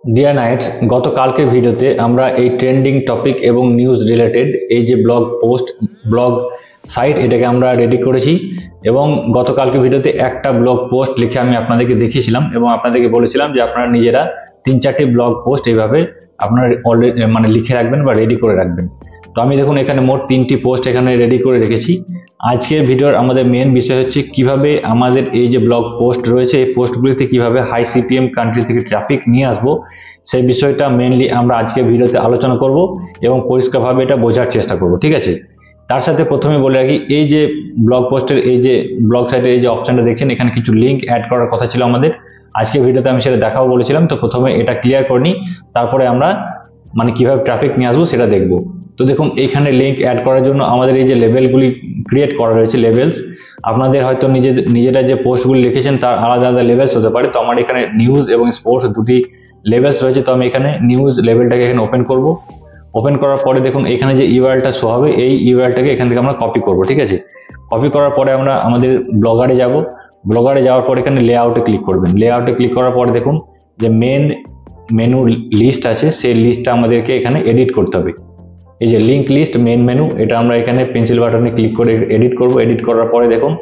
Deer Knights, গতকালকে ভিডিওতে আমরা এই ট্রেন্ডিং টপিক এবং নিউজ রিলেটেড এই যে ব্লগ পোস্ট ব্লগ সাইট এটাকে আমরা রেডি করেছি এবং গতকালকে ভিডিওতে একটা ব্লগ পোস্ট লিখে আমি আপনাদেরকে দেখিয়েছিলাম এবং আপনাদেরকে বলেছিলাম যে আপনারা নিজেরা 3-4টি ব্লগ পোস্ট এইভাবে আপনারা অলরেডি লিখে রাখবেন বা রেডি করে রাখবেন। তো আমি দেখুন এখানে মোট 3টি পোস্ট এখানে রেডি করে রেখেছি। আজকের ভিডিওর আমাদের মেন বিষয় হচ্ছে কিভাবে আমাদের এই যে ব্লগ পোস্ট রয়েছে এই পোস্টগুলিতে কিভাবে হাই সিপিএম কান্ট্রি থেকে ট্রাফিক নিয়ে আসবো সেই বিষয়টা মেনলি আমরা আজকের ভিডিওতে আলোচনা করব এবং পরিষ্কারভাবে এটা বোঝার চেষ্টা করব, ঠিক আছে। তার সাথে প্রথমে বলে রাখি, এই যে ব্লগ পোস্টের এই যে ব্লগ সাইটের এই যে অপশনটা দেখছেন এখানে কিছু লিঙ্ক অ্যাড করার কথা ছিল আমাদের। আজকের ভিডিওতে আমি সেটা দেখাবো বলেছিলাম, তো প্রথমে এটা ক্লিয়ার করে নিই, তারপরে আমরা কিভাবে ট্রাফিক নিয়ে আসবো সেটা দেখবো। তো দেখুন এইখানে লিঙ্ক অ্যাড করার জন্য আমাদের এই যে লেভেলগুলি ক্রিয়েট করা রয়েছে, লেভেলস আপনাদের হয়তো নিজেরা যে পোস্টগুলি লিখেছেন তার আলাদা আলাদা লেভেলস হতে পারে। তো আমার এখানে নিউজ এবং স্পোর্টস দুটি লেভেলস রয়েছে। তো আমি এখানে নিউজ লেভেলটাকে এখানে ওপেন করব। ওপেন করার পরে দেখুন এখানে যে ইউআরএলটা শো হবে এই ইউআরএলটাকে এখান থেকে আমরা কপি করব, ঠিক আছে। কপি করার পরে আমরা আমাদের ব্লগারে যাব। ব্লগারে যাওয়ার পর এখানে লেআউটে ক্লিক করবেন। লেআউটে ক্লিক করার পরে দেখুন যে মেনু লিস্ট আছে সেই লিস্টটা আমাদেরকে এখানে এডিট করতে হবে। এই যে লিঙ্ক লিস্ট মেন মেনু, এটা আমরা এখানে পেন্সিল বাটনে ক্লিক করে এডিট করব। এডিট করার পরে দেখুন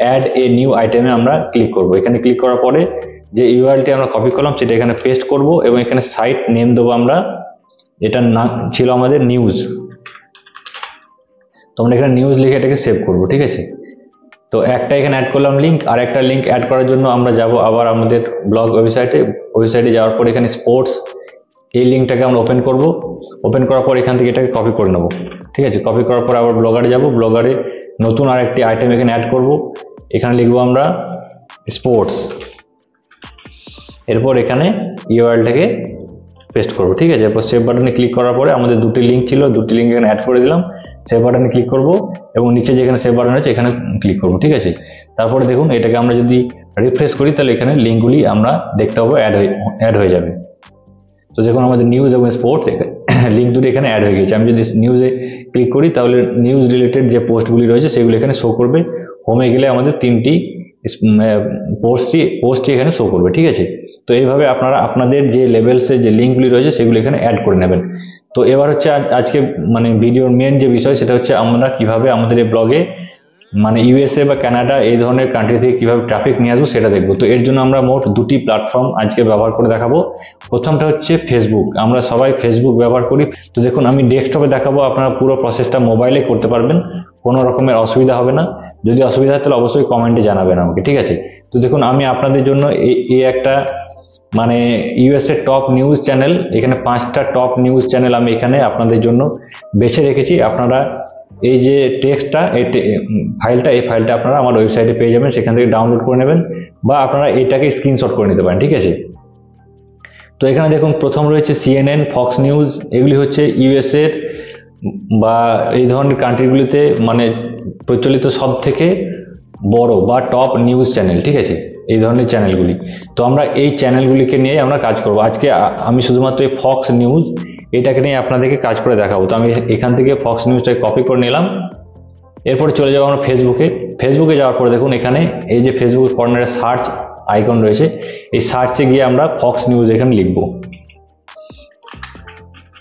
অ্যাড এ নিউ আইটেমে আমরা ক্লিক করব। এখানে ক্লিক করার পরে যে ইউআরএলটি আমরা কপি করলাম সেটা এখানে পেস্ট করব এবং এখানে সাইট নেম দেবো আমরা, এটার নাম ছিল আমাদের নিউজ। তো আমরা এখানে নিউজ লিখে এটাকে সেভ করব, ঠিক আছে। তো একটা এখানে অ্যাড করলাম লিঙ্ক, আর একটা লিঙ্ক অ্যাড করার জন্য আমরা যাব আবার আমাদের ব্লগ ওয়েবসাইটে যাওয়ার পর এখানে স্পোর্টস এই লিঙ্কটাকে আমরা ওপেন করব। ওপেন করার পর এখান থেকে এটাকে কপি করে নেব, ঠিক আছে। কপি করার পর আবার ব্লগারে যাব। ব্লগারে নতুন আর একটি আইটেম এখানে অ্যাড করব। এখানে লিখবো আমরা স্পোর্টস, এরপর এখানে ইউআরএলটাকে পেস্ট করব, ঠিক আছে। এরপর সেভ বাটনে ক্লিক করার পরে আমাদের দুটি লিঙ্ক ছিল, দুটি লিঙ্ক এখানে অ্যাড করে দিলাম। সেভ বাটনে ক্লিক করব এবং নিচে যেখানে সেভ বাটন আছে এখানে ক্লিক করব, ঠিক আছে। তারপরে দেখুন এটাকে আমরা যদি রিফ্রেশ করি তাহলে এখানে লিঙ্কগুলি আমরা দেখতে পাবো অ্যাড হয়ে যাবে। তো দেখুন আমাদের নিউজ এবং স্পোর্টস লিঙ্ক দুটি এখানে অ্যাড হয়ে গেছে। আমি যদি নিউজে ক্লিক করি তাহলে নিউজ রিলেটেড যে পোস্টগুলি রয়েছে সেগুলো এখানে শো করবে। হোমে গেলে আমাদের 3টি পোস্টটি এখানে শো করবে, ঠিক আছে। তো এইভাবে আপনারা আপনাদের যে লেভেলসের যে লিঙ্কগুলি রয়েছে সেগুলো এখানে অ্যাড করে নেবেন। তো এবার হচ্ছে আজকে ভিডিওর মেন যে বিষয় সেটা হচ্ছে আমরা কিভাবে আমাদের এই ব্লগে ইউএসএ বা কানাডা এই ধরনের কান্ট্রি থেকে কিভাবে ট্রাফিক নিয়ে আসবো সেটা দেখবো। তো এর জন্য আমরা মোট দুটি প্ল্যাটফর্ম আজকে ব্যবহার করে দেখাবো। প্রথমটা হচ্ছে ফেসবুক। আমরা সবাই ফেসবুক ব্যবহার করি। তো দেখুন আমি ডেস্কটপে দেখাবো, আপনারা পুরো প্রসেসটা মোবাইলে করতে পারবেন, কোনো রকমের অসুবিধা হবে না। যদি অসুবিধা হয় তাহলে অবশ্যই কমেন্টে জানাবেন আমাকে, ঠিক আছে। তো দেখুন আমি আপনাদের জন্য এই একটা ইউএসএ টপ নিউজ চ্যানেল, এখানে 5টা টপ নিউজ চ্যানেল আমি এখানে আপনাদের জন্য বেছে রেখেছি। আপনারা এই যে টেক্সটটা এই ফাইলটা আপনারা আমার ওয়েবসাইটে পেয়ে যাবেন, সেখান থেকে ডাউনলোড করে নেবেন বা আপনারা এটাকে স্ক্রিনশট করে নিতে পারেন, ঠিক আছে। তো এখানে দেখুন প্রথম রয়েছে সিএনএন, ফক্স নিউজ। এগুলি হচ্ছে ইউএসএ বা এই ধরনের কান্ট্রিগুলিতে প্রচলিত সব থেকে বড় বা টপ নিউজ চ্যানেল, ঠিক আছে, এই ধরনের চ্যানেলগুলি। তো আমরা এই চ্যানেলগুলিকে নিয়ে আমরা কাজ করব। আজকে আমি শুধুমাত্র এই ফক্স নিউজ এটাকে নিয়ে আপনাদেরকে কাজ করে দেখাবো। তো আমি এখান থেকে ফক্স নিউজটাকে কপি করে নিলাম। এরপরে চলে যাবো আমরা ফেসবুকে যাওয়ার পরে দেখুন এখানে এই যে ফেসবুক কর্নারে সার্চ আইকন রয়েছে, এই সার্চে গিয়ে আমরা ফক্স নিউজ এখানে লিখবো।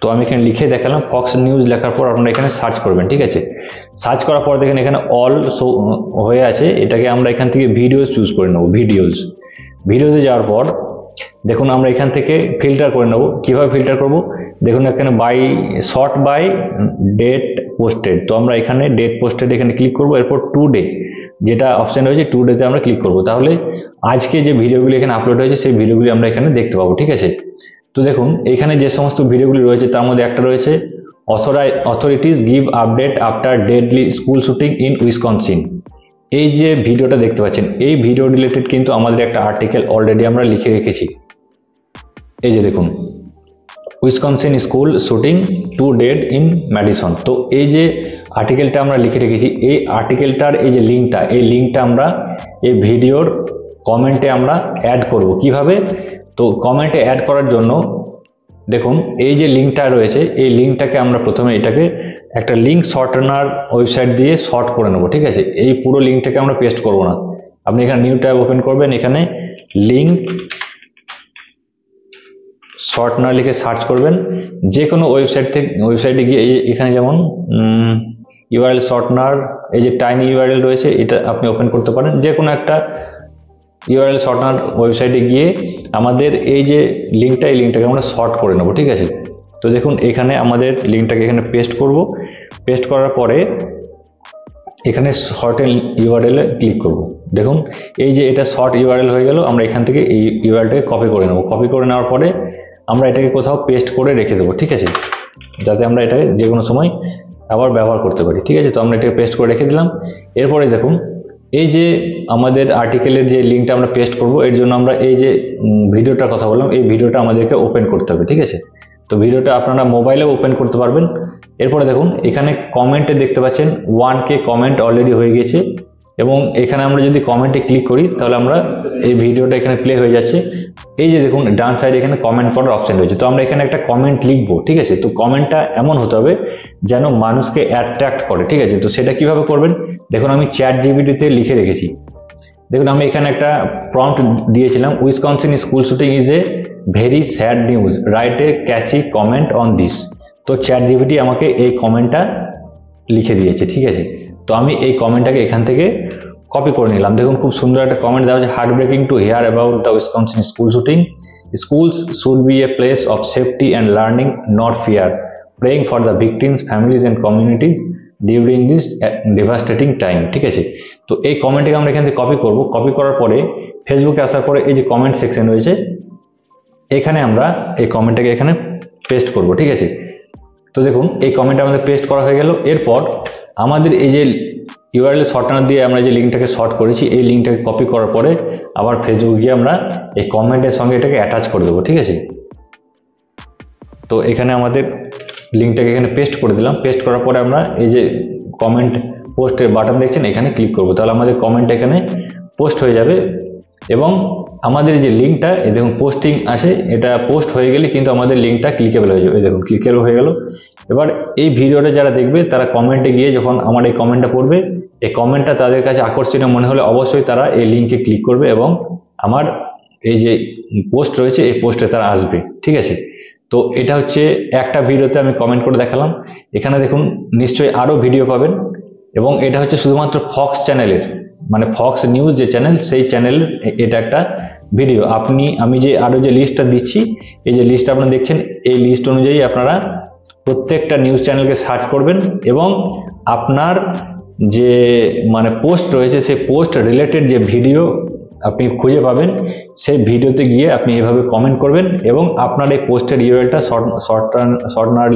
তো আমি এখানে লিখে দেখালাম ফক্স নিউজ। লেখার পর আপনারা এখানে সার্চ করবেন, ঠিক আছে। সার্চ করার পর দেখেন এখানে অল শো হয়ে আছে, এটাকে আমরা এখান থেকে ভিডিওস চুজ করে নেব। ভিডিওসে যাওয়ার পর দেখুন আমরা এখান থেকে ফিল্টার করে নেব। কিভাবে ফিল্টার করব দেখুন এখানে শর্ট বাই ডেট পোস্টেড। তো আমরা এখানে ডেট পোস্টেড এখানে ক্লিক করব। এরপর টুডে যেটা অপশন রয়েছে টুডেতে আমরা ক্লিক করব। তাহলে আজকে যে ভিডিওগুলি এখানে আপলোড হয়েছে সেই ভিডিওগুলি আমরা এখানে দেখতে পাবো, ঠিক আছে। তো দেখুন এখানে যে সমস্ত ভিডিওগুলি রয়েছে তার মধ্যে একটা রয়েছে authorities give update after deadly school shooting in Wisconsin. এই যে ভিডিওটা দেখতে পাচ্ছেন এই ভিডিও রিলেটেড কিন্তু আমাদের একটা আর্টিকেল অলরেডি আমরা লিখে রেখেছি। এই যে দেখুন Wisconsin school shooting 2 dead in Madison. তো এই যে আর্টিকেলটা আমরা লিখে রেখেছি, এই আর্টিকেলটার এই যে লিঙ্কটা আমরা এই ভিডিওর কমেন্টে আমরা অ্যাড করব। কিভাবে? তো কমেন্টে অ্যাড করার জন্য দেখুন এই যে লিঙ্কটা রয়েছে এই লিঙ্কটাকে আমরা প্রথমে এটাকে একটা লিঙ্ক শর্টনার ওয়েবসাইট দিয়ে শর্ট করে নেব, ঠিক আছে। এই পুরো লিঙ্কটাকে আমরা পেস্ট করব না। আপনি এখানে নিউ ট্যাব ওপেন করবেন, এখানে লিঙ্ক শর্টনার লিখে সার্চ করবেন, যে কোনো ওয়েবসাইটে গিয়ে এখানে যেমন ইউআরএল শর্টনার, এই যে টাইনি ইউআরএল রয়েছে, এটা আপনি ওপেন করতে পারেন। যে কোনো একটা ইউআরএল শর্টনার ওয়েবসাইটে গিয়ে আমাদের এই যে লিঙ্কটা, এই লিঙ্কটাকে আমরা শর্ট করে নেব, ঠিক আছে। তো দেখুন এখানে আমাদের লিঙ্কটাকে এখানে পেস্ট করব। পেস্ট করার পরে এখানে শর্ট ইউআরএল এ ক্লিক করব। দেখুন এই যে এটা শর্ট ইউআরএল হয়ে গেল। আমরা এখান থেকে এই ইউআরএলটাকে কপি করে নেব। কপি করে নেওয়ার পরে আমরা এটাকে কোথাও পেস্ট করে রেখে দেবো, ঠিক আছে, যাতে আমরা এটাকে যে কোনো সময় আবার ব্যবহার করতে পারি, ঠিক আছে। তো আমরা এটাকে পেস্ট করে রেখে দিলাম। এরপরে দেখুন এই যে আমাদের আর্টিকেলের যে লিঙ্কটা আমরা পেস্ট করব, এর জন্য আমরা এই যে ভিডিওটার কথা বললাম, এই ভিডিওটা আমাদেরকে ওপেন করতে হবে, ঠিক আছে। তো ভিডিওটা আপনারা মোবাইলেও ওপেন করতে পারবেন। এরপরে দেখুন এখানে কমেন্টে দেখতে পাচ্ছেন 1K কমেন্ট অলরেডি হয়ে গেছে, এবং এখানে আমরা যদি কমেন্টে ক্লিক করি তাহলে আমরা এই ভিডিওটা এখানে প্লে হয়ে যাচ্ছে। এই যে দেখুন ডান সাইডে এখানে কমেন্ট করার অপশন রয়েছে। তো আমরা এখানে একটা কমেন্ট লিখবো, ঠিক আছে। তো কমেন্টটা এমন হতে হবে যেন মানুষকে অ্যাট্রাক্ট করে, ঠিক আছে। তো সেটা কিভাবে করবেন, দেখুন আমি চ্যাটজিপিটিতে লিখে রেখেছি। দেখুন আমি এখানে একটা প্রম্পট দিয়েছিলাম, Wisconsin school shooting is a very sad news, write a catchy comment on this. তো চ্যাটজিপিটি আমাকে এই কমেন্টটা লিখে দিয়েছে, ঠিক আছে। তো আমি এই কমেন্টটাকে এখান থেকে কপি করে নিলাম। দেখুন খুব সুন্দর একটা কমেন্ট দেওয়া আছে, heart breaking to hear about the Wisconsin school shooting, schools should be a place of safety and learning, not fear, praying for the victims, families and communities during this devastating time, ঠিক আছে। তো এই কমেন্টটাকে আমরা এখান থেকে copy করব। Copy করার পরে ফেসবুকে আসার পরে এই যে কমেন্ট সেকশন রয়েছে, এখানে আমরা এই কমেন্টটাকে এখানে পেস্ট করব, ঠিক আছে। তো দেখুন এই কমেন্ট আমাদের পেস্ট করা হয়ে গেল। এরপর আমাদের এই যে ইউআরএল শর্টনার দিয়ে আমরা যে লিঙ্কটাকে শর্ট করেছি, এই লিঙ্কটাকে কপি করার পরে আবার ফেসবুকে গিয়ে আমরা এই কমেন্টের সঙ্গে এটাকে অ্যাটাচ করে দেবো, ঠিক আছে। তো এখানে আমাদের লিঙ্কটাকে এখানে পেস্ট করে দিলাম। পেস্ট করার পরে আমরা এই যে কমেন্ট পোস্টের বাটন দেখছেন, এখানে ক্লিক করব। তাহলে আমাদের কমেন্ট এখানে পোস্ট হয়ে যাবে, এবং আমাদের যে লিঙ্কটা এই দেখুন পোস্টিং আছে, এটা পোস্ট হয়ে গেলে কিন্তু আমাদের লিঙ্কটা ক্লিকেবল হয়ে যাবে। এই দেখুন ক্লিকেবল হয়ে গেল। এবার এই ভিডিওটা যারা দেখবে তারা কমেন্টে গিয়ে যখন আমার এই কমেন্টটা পড়বে, এই কমেন্টটা তাদের কাছে আকর্ষণীয় মনে হলে অবশ্যই তারা এই লিঙ্কে ক্লিক করবে এবং আমার এই যে পোস্ট রয়েছে এই পোস্টে তারা আসবে, ঠিক আছে। তো এটা হচ্ছে একটা ভিডিওতে আমি কমেন্ট করে দেখালাম। এখানে দেখুন নিশ্চয়ই আরও ভিডিও পাবেন, এবং এটা হচ্ছে শুধুমাত্র ফক্স চ্যানেলের, মানে ফক্স নিউজ যে চ্যানেল, সেই চ্যানেলের এটা একটা ভিডিও। আমি যে আরও যে লিস্টটা দিচ্ছি, এই যে লিস্ট আপনারা দেখছেন, এই লিস্ট অনুযায়ী আপনারা প্রত্যেকটা নিউজ চ্যানেলকে সার্চ করবেন, এবং আপনার যে মানে পোস্ট রয়েছে সেই পোস্ট রিলেটেড যে ভিডিও আপনি খুঁজে পাবেন, সেই ভিডিওতে গিয়ে আপনি এভাবে কমেন্ট করবেন, এবং আপনার এই পোস্টের ইউআরএলটা শর্টনার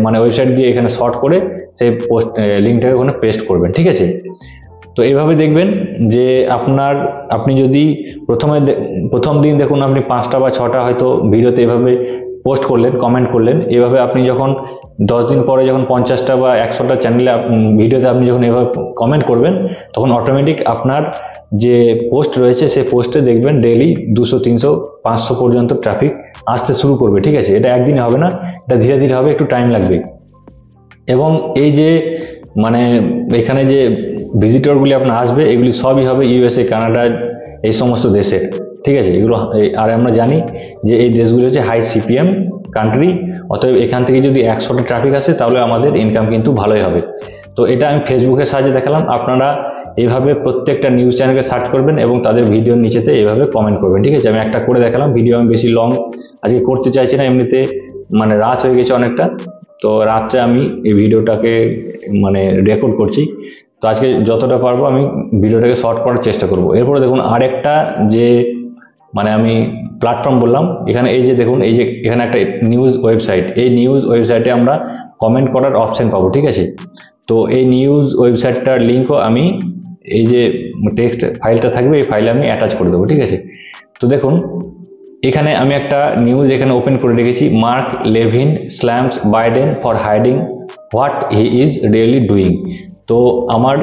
মানে ওয়েবসাইট দিয়ে এখানে শর্ট করে সেই পোস্ট লিঙ্কটাকে ওখানে পেস্ট করবেন, ঠিক আছে। তো এইভাবে দেখবেন যে আপনি যদি প্রথম দিন দেখুন আপনি 5টা বা 6টা হয়তো ভিডিওতে এভাবে পোস্ট করলেন, কমেন্ট করলেন, এভাবে আপনি যখন 10 দিন পরে যখন 50টা বা 100টা চ্যানেলে ভিডিওতে আপনি যখন এভাবে কমেন্ট করবেন, তখন অটোমেটিক আপনার যে পোস্ট রয়েছে সেই পোস্টে দেখবেন ডেইলি 200, 300, 500 পর্যন্ত ট্রাফিক আসতে শুরু করবে, ঠিক আছে। এটা একদিনে হবে না, এটা ধীরে ধীরে হবে, একটু টাইম লাগবে। এবং এই যে মানে এখানে যে ভিজিটরগুলি আপনার আসবে, এগুলি সবই হবে ইউএসএ, কানাডা, এই সমস্ত দেশের, ঠিক আছে। এগুলো আর আমরা জানি যে এই দেশগুলি হচ্ছে হাই সিপিএম কান্ট্রি, অতএব এখান থেকে যদি 100টা ট্রাফিক আসে তাহলে আমাদের ইনকাম কিন্তু ভালোই হবে। তো এটা আমি ফেসবুকের সাহায্যে দেখালাম। আপনারা এইভাবে প্রত্যেকটা নিউজ চ্যানেলকে সার্চ করবেন এবং তাদের ভিডিওর নিচেতে এইভাবে কমেন্ট করবেন, ঠিক আছে। আমি একটা করে দেখালাম, ভিডিও আমি বেশি লং আজকে করতে চাইছি না, এমনিতে মানে রাত হয়ে গেছে অনেকটা, তো রাত্রে আমি এই ভিডিওটাকে মানে রেকর্ড করছি। তো আজকে যতটা পারবো আমি ভিডিওটাকে শর্ট করার চেষ্টা করব। এরপরে দেখুন আরেকটা যে মানে আমি প্ল্যাটফর্ম বললাম, এখানে এই যে দেখুন এই যে এখানে একটা নিউজ ওয়েবসাইট, এই নিউজ ওয়েবসাইটে আমরা কমেন্ট করার অপশন পাবো, ঠিক আছে। তো এই নিউজ ওয়েবসাইটটার লিঙ্কও আমি এই যে টেক্সট ফাইলটা থাকবে এই ফাইলে আমি অ্যাটাচ করে দেবো, ঠিক আছে। তো দেখুন এখানে আমি একটা নিউজ এখানে ওপেন করে রেখেছি, Mark Levin slams Biden for hiding what he is really doing. তো আমার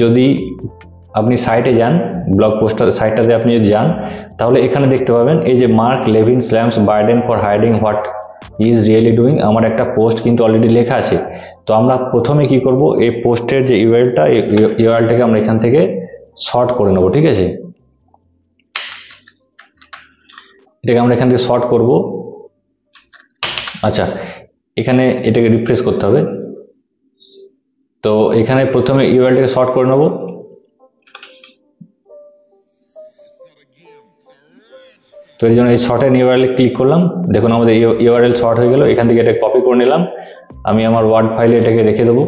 যদি আপনি সাইটে যান, ব্লগ পোস্টার সাইটটাতে আপনি যদি যান, তাহলে এখানে দেখতে পাবেন এই যে Mark Levin slams Biden for hiding what he is really doing, আমার একটা পোস্ট কিন্তু অলরেডি লেখা আছে। তো আমরা প্রথমে কি করব, এই পোস্টের যে ইউআরএলটা, এই ইউআরএলটাকে আমরা এখান থেকে শর্ট করে নেব, ঠিক আছে। এটাকে আমরা এখান থেকে শর্ট করব। আচ্ছা, এখানে এটাকে রিফ্রেশ করতে হবে। তো এখানে প্রথমে ইউআরএলটাকে শর্ট করে নেব। তো এর জন্য এই শর্টের ইউআরএল ক্লিক করলাম। দেখুন আমাদের ইউআরএল শর্ট হয়ে গেল। এখান থেকে এটা কপি করে নিলাম, আমি আমার ওয়ার্ড ফাইলে এটাকে রেখে দেবো।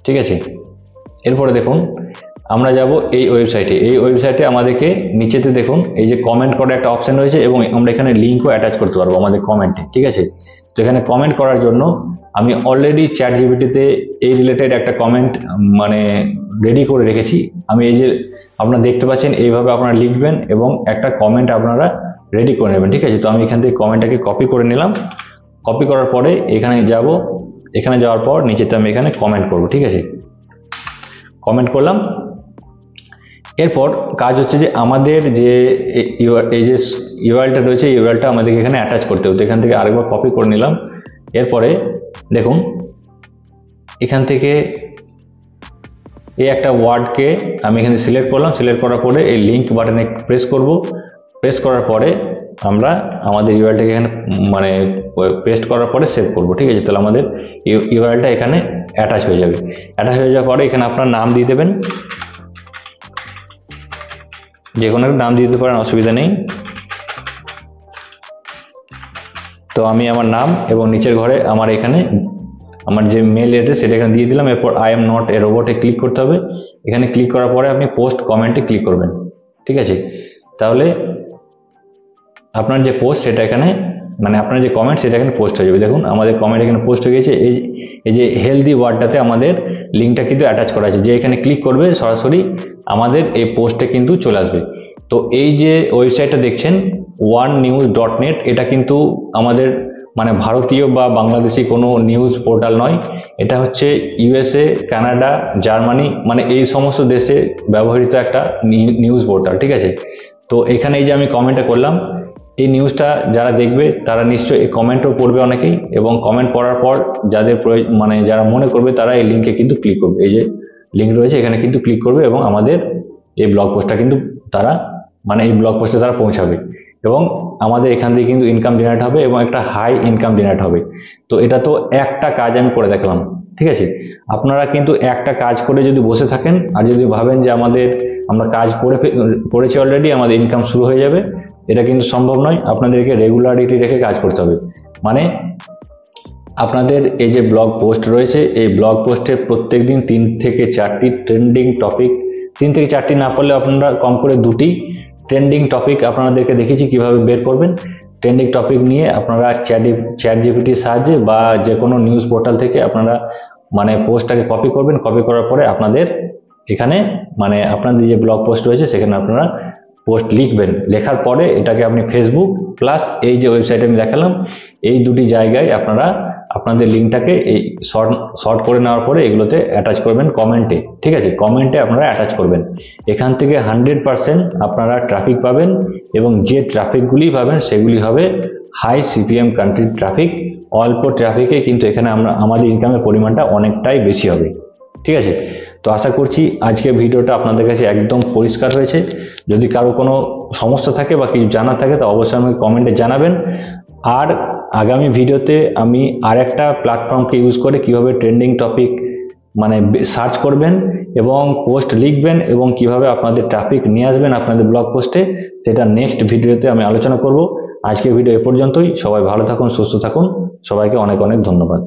ঠিক আছে, এরপরে দেখুন আমরা যাব এই ওয়েবসাইটে। এই ওয়েবসাইটে আমাদেরকে নিচেতে দেখুন এই যে কমেন্ট করার একটা অপশন রয়েছে এবং আমরা এখানে লিঙ্কও অ্যাটাচ করতে পারবো আমাদের কমেন্টে। ঠিক আছে, তো এখানে কমেন্ট করার জন্য আমি অলরেডি চ্যাট জিপিটিতে এই রিলেটেড একটা কমেন্ট মানে রেডি করে রেখেছি। আমি এই যে আপনারা দেখতে পাচ্ছেন এইভাবে আপনারা লিখবেন এবং একটা কমেন্ট আপনারা রেডি করে নেবেন। ঠিক আছে, তো আমি এখান থেকে কমেন্টটাকে কপি করে নিলাম। কপি করার পরে এখানে যাব, এখানে যাওয়ার পর নিচেতে আমি এখানে কমেন্ট করব। ঠিক আছে, কমেন্ট করলাম। এরপর কাজ হচ্ছে যে আমাদের যে এই যে ইউআরএলটা রয়েছে এই ইউআরএলটা আমাদেরকে এখানে অ্যাটাচ করতে হবে। তো এখান থেকে আরেকবার কপি করে নিলাম। এরপরে দেখুন এখান থেকে এই একটা ওয়ার্ডকে আমি এখানে সিলেক্ট করলাম। সিলেক্ট করার পরে এই লিঙ্ক বাটনে প্রেস করব। প্রেস করার পরে আমরা আমাদের ইউআরএলটাকে এখানে মানে পেস্ট করার পরে সেভ করব। ঠিক আছে, তাহলে আমাদের ইউআরএলটা এখানে অ্যাটাচ হয়ে যাবে। অ্যাটাচ হয়ে যাওয়ার পরে এখানে আপনার নাম দিয়ে দেবেন, যে কোনো একটা নাম দিয়ে দিতে পারেন, অসুবিধা নেই। তো আমি আমার নাম এবং নিচের ঘরে আমার এখানে আমার যে মেল অ্যাড্রেস সেটা এখানে দিয়ে দিলাম। এরপর আই এম নট এ রোবটে ক্লিক করতে হবে। এখানে ক্লিক করার পরে আপনি পোস্ট কমেন্টে ক্লিক করবেন। ঠিক আছে, তাহলে আপনার যে পোস্ট সেটা এখানে মানে আপনার যে কমেন্ট সেটা এখানে পোস্ট হয়ে যাবে। দেখুন আমাদের কমেন্ট এখানে পোস্ট হয়ে গেছে। এই যে হেলদি ওয়ার্ডটাতে আমাদের লিঙ্কটা কিন্তু অ্যাটাচ করা আছে। যে এখানে ক্লিক করবে সরাসরি আমাদের এই পোস্টে কিন্তু চলে আসবে। তো এই যে ওয়েবসাইটটা দেখছেন onenews.net, এটা কিন্তু আমাদের মানে ভারতীয় বা বাংলাদেশি কোনো নিউজ পোর্টাল নয়। এটা হচ্ছে ইউএসএ, কানাডা, জার্মানি মানে এই সমস্ত দেশে ব্যবহৃত একটা নিউজ পোর্টাল। ঠিক আছে, তো এখানে এই যে আমি কমেন্টটা করলাম, এই নিউজটা যারা দেখবে তারা নিশ্চয়ই এই কমেন্টও পড়বে অনেকেই, এবং কমেন্ট পড়ার পর যাদের মানে যারা মনে করবে তারা এই লিঙ্কে কিন্তু ক্লিক করবে। এই যে লিঙ্ক রয়েছে এখানে কিন্তু ক্লিক করবে এবং আমাদের এই ব্লগ পোস্টটা কিন্তু তারা মানে এই ব্লগ পোস্টে তারা পৌঁছাবে এবং আমাদের এখান থেকে কিন্তু ইনকাম জেনারেট হবে এবং একটা হাই ইনকাম জেনারেট হবে। তো এটা তো একটা কাজ আমি করে দেখলাম। ঠিক আছে, আপনারা কিন্তু একটা কাজ করে যদি বসে থাকেন আর যদি ভাবেন যে আমরা কাজ করেছি অলরেডি আমাদের ইনকাম শুরু হয়ে যাবে, এটা কিন্তু সম্ভব নয়। আপনাদেরকে রেগুলারিটি রেখে কাজ করতে হবে। মানে আপনাদের এই যে ব্লগ পোস্ট রয়েছে এই ব্লগ পোস্টে প্রত্যেক দিন 3 থেকে 4টি ট্রেন্ডিং টপিক, 3 থেকে 4টি না পারলে আপনারা কম করে 2টি ট্রেন্ডিং টপিক আপনাদেরকে দেখিয়েছি কিভাবে বের করবেন। ট্রেন্ডিং টপিক নিয়ে আপনারা চ্যাট জিপিটির সাহায্যে বা যে কোনো নিউজ পোর্টাল থেকে আপনারা মানে পোস্টটাকে কপি করবেন। কপি করার পরে আপনাদের এখানে মানে আপনাদের যে ব্লগ পোস্ট রয়েছে সেখানে আপনারা পোস্ট লিখবেন। লেখার পরে এটাকে আপনি ফেসবুক প্লাস এই যে ওয়েবসাইটে আমি দেখালাম এই দুটি জায়গায় আপনারা আপনাদের লিঙ্কটাকে এই শর্ট করে নেওয়ার পরে এগুলোতে অ্যাটাচ করবেন কমেন্টে। ঠিক আছে, কমেন্টে আপনারা অ্যাটাচ করবেন। এখান থেকে 100% আপনারা ট্রাফিক পাবেন এবং যে ট্রাফিকগুলি পাবেন সেগুলি হবে হাই সিপিএম কান্ট্রির ট্রাফিক। অল্প ট্রাফিকে কিন্তু এখানে আমাদের ইনকামের পরিমাণটা অনেকটাই বেশি হবে। ঠিক আছে, তো আশা করছি আজকের ভিডিওটা আপনাদের কাছে একদম পরিষ্কার হয়েছে। যদি কারো কোনো সমস্যা থাকে বা কিছু জানার থাকে তা অবশ্যই আমাকে কমেন্টে জানাবেন। আর আগামী ভিডিওতে আমি আরেকটা প্ল্যাটফর্মকে ইউজ করে কিভাবে ট্রেন্ডিং টপিক মানে সার্চ করবেন এবং পোস্ট লিখবেন এবং কিভাবে আপনাদের ট্রাফিক নিয়ে আসবেন আপনাদের ব্লগ পোস্টে, সেটা নেক্সট ভিডিওতে আমি আলোচনা করব। আজকের ভিডিও এ পর্যন্তই। সবাই ভালো থাকুন, সুস্থ থাকুন। সবাইকে অনেক অনেক ধন্যবাদ।